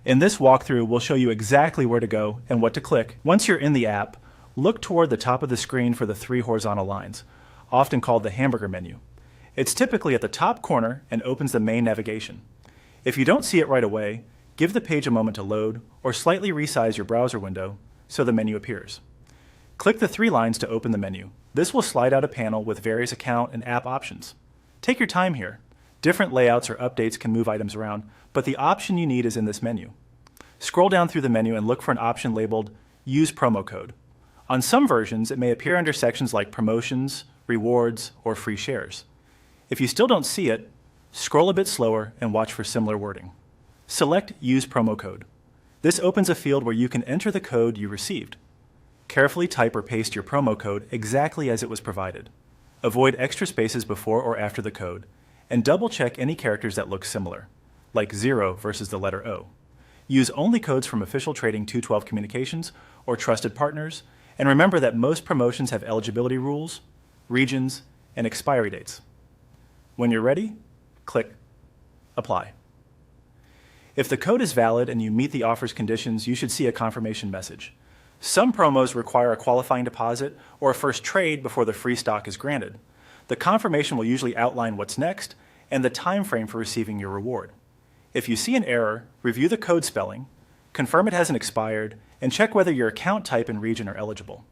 In this walkthrough, we'll show you exactly where to go and what to click. Once you're in the app, look toward the top of the screen for the three horizontal lines, often called the hamburger menu. It's typically at the top corner and opens the main navigation. If you don't see it right away, give the page a moment to load or slightly resize your browser window so the menu appears. Click the three lines to open the menu. This will slide out a panel with various account and app options. Take your time here. Different layouts or updates can move items around, but the option you need is in this menu. Scroll down through the menu and look for an option labeled Use Promo Code. On some versions, it may appear under sections like Promotions, Rewards, or Free Shares. If you still don't see it, scroll a bit slower and watch for similar wording. Select Use Promo Code. This opens a field where you can enter the code you received. Carefully type or paste your promo code exactly as it was provided. Avoid extra spaces before or after the code, and double-check any characters that look similar, like 0 versus the letter O. Use only codes from official Trading 212 communications or trusted partners, and remember that most promotions have eligibility rules, regions, and expiry dates. When you're ready, click Apply. If the code is valid and you meet the offer's conditions, you should see a confirmation message. Some promos require a qualifying deposit or a first trade before the free stock is granted. The confirmation will usually outline what's next and the time frame for receiving your reward. If you see an error, review the code spelling, confirm it hasn't expired, and check whether your account type and region are eligible.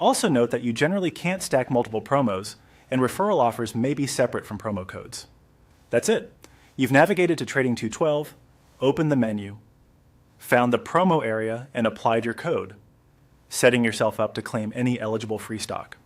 Also note that you generally can't stack multiple promos, and referral offers may be separate from promo codes. That's it. You've navigated to Trading 212, opened the menu, found the promo area, and applied your code, setting yourself up to claim any eligible free stock.